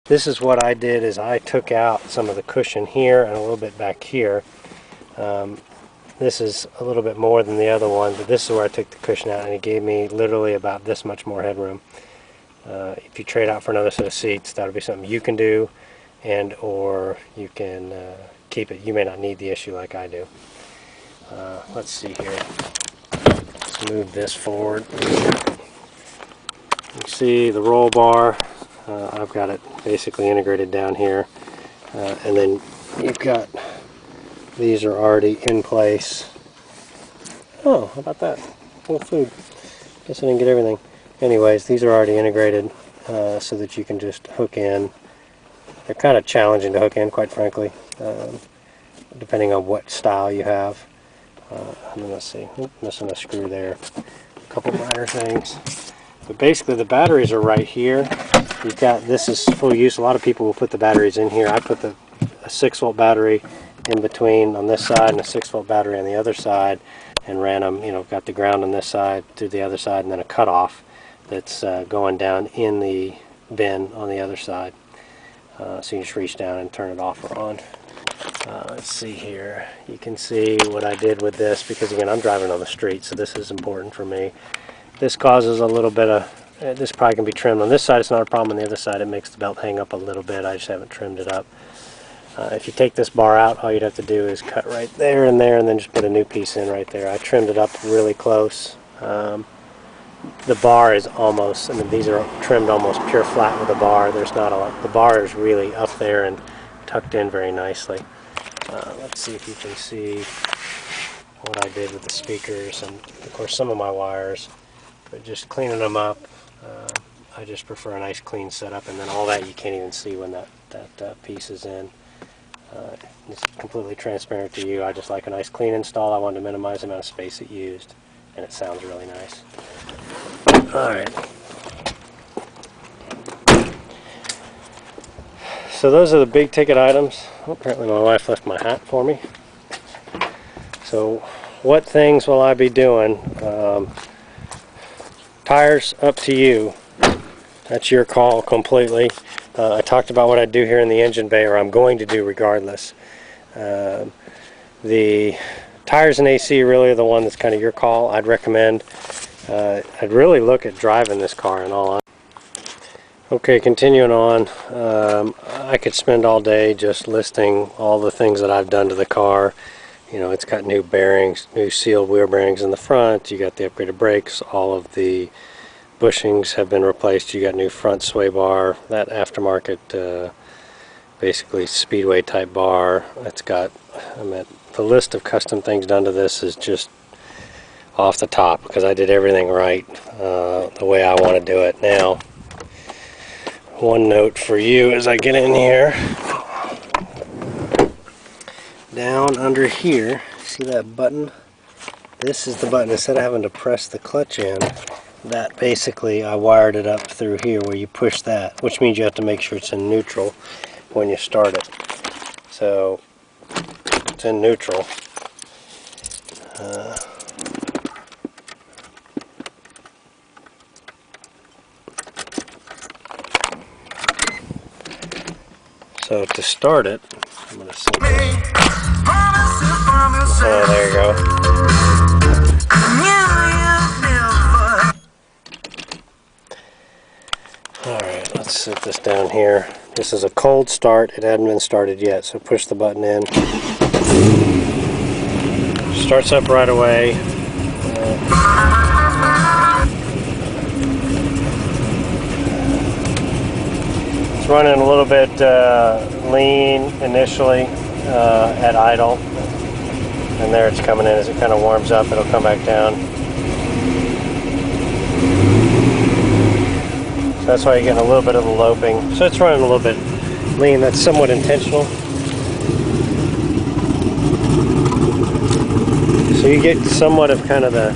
This is what I did, is I took out some of the cushion here and a little bit back here. This is a little bit more than the other one, but this is where I took the cushion out, and it gave me literally about this much more headroom. If you trade out for another set of seats, that would be something you can do, and or you can keep it. You may not need the issue like I do. Let's see here. Let's move this forward. You see the roll bar. I've got it basically integrated down here, and then you've got, these are already in place. Oh, how about that? Full food. Guess I didn't get everything. Anyways, these are already integrated so that you can just hook in. They're kind of challenging to hook in, quite frankly, depending on what style you have. And then let's see, missing a screw there. A couple minor things. But basically the batteries are right here. You've got, this is full use. A lot of people will put the batteries in here. I put a 6-volt battery in between on this side and a 6-volt battery on the other side, and ran them, you know, got the ground on this side to the other side, and then a cutoff that's going down in the bin on the other side. So you just reach down and turn it off or on. Let's see here. You can see what I did with this, because again, I'm driving on the street, so this is important for me. This causes a little bit of, this probably can be trimmed. On this side it's not a problem, on the other side it makes the belt hang up a little bit. I just haven't trimmed it up. If you take this bar out, all you'd have to do is cut right there, and then just put a new piece in right there. I trimmed it up really close. The bar is almost, I mean, these are trimmed almost pure flat with the bar. There's not a lot. The bar is really up there and tucked in very nicely. Let's see if you can see what I did with the speakers, and of course some of my wires, but just cleaning them up. I just prefer a nice clean setup, and then all that you can't even see when that piece is in. It's completely transparent to you. I just like a nice clean install. I wanted to minimize the amount of space it used, and it sounds really nice. Alright. So those are the big ticket items. Oh, apparently my wife left my hat for me. So what things will I be doing? Tires, up to you. That's your call completely. I talked about what I do here in the engine bay, or I'm going to do regardless. The tires and AC really are the one that's kind of your call. I'd recommend, I'd really look at driving this car in all honesty. Okay, continuing on, I could spend all day just listing all the things that I've done to the car. You know, it's got new bearings, new sealed wheel bearings in the front, you got the upgraded brakes, all of the bushings have been replaced, you got new front sway bar, that aftermarket basically speedway type bar. It's got, I mean, the list of custom things done to this is just off the top, because I did everything right the way I want to do it. Now, one note for you as I get in here, down under here, see that button? This is the button. Instead of having to press the clutch in, that basically I wired it up through here where you push that, which means you have to make sure it's in neutral when you start it. So it's in neutral. So to start it, I'm going to simply, oh, there you go. Alright, let's set this down here. This is a cold start. It hadn't been started yet, so push the button in. Starts up right away. It's running a little bit lean initially at idle, and there it's coming in. As it kind of warms up, it'll come back down. So that's why you're getting a little bit of the loping. So it's running a little bit lean. That's somewhat intentional. So you get somewhat of kind of the,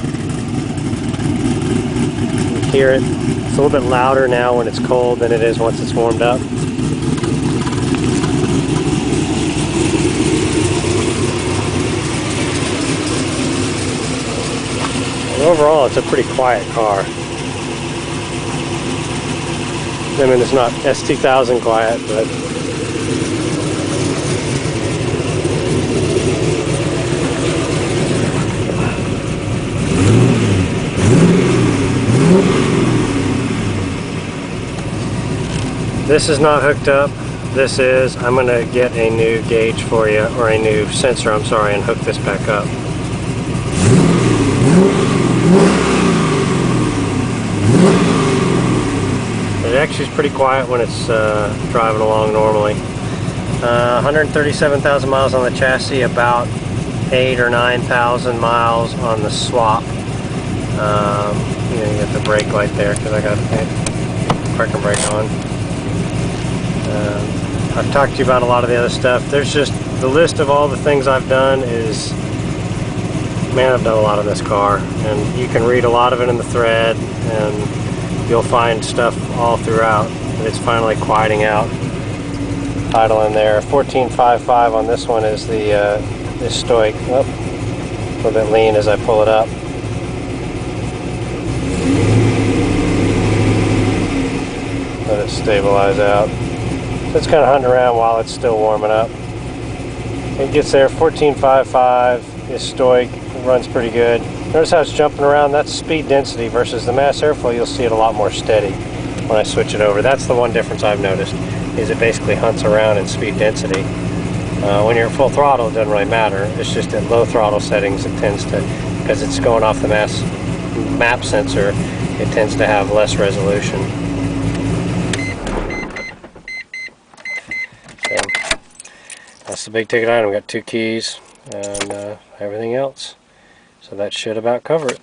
you hear it. It's a little bit louder now when it's cold than it is once it's warmed up. And overall, it's a pretty quiet car. I mean, it's not S2000 quiet, but this is not hooked up. This is. I'm going to get a new gauge for you, or a new sensor, I'm sorry, and hook this back up. It actually is pretty quiet when it's driving along normally. 137,000 miles on the chassis, about 8,000 or 9,000 miles on the swap. You know, you get the brake light there because I got the parking brake on. I've talked to you about a lot of the other stuff. There's just the list of all the things I've done is, man, I've done a lot on this car, and you can read a lot of it in the thread, and you'll find stuff all throughout. It's finally quieting out. Idle in there. 14.55 on this one is the stoic. Oh, a little bit lean as I pull it up. Let it stabilize out. So it's kind of hunting around while it's still warming up. It gets there. 14.55 is stoic. It runs pretty good. Notice how it's jumping around. That's speed density versus the mass airflow. You'll see it a lot more steady when I switch it over. That's the one difference I've noticed, is it basically hunts around in speed density. When you're at full throttle, it doesn't really matter. It's just at low throttle settings, it tends to, because it's going off the map sensor, it tends to have less resolution. So that's the big ticket item. We got 2 keys and everything else. So that should about cover it.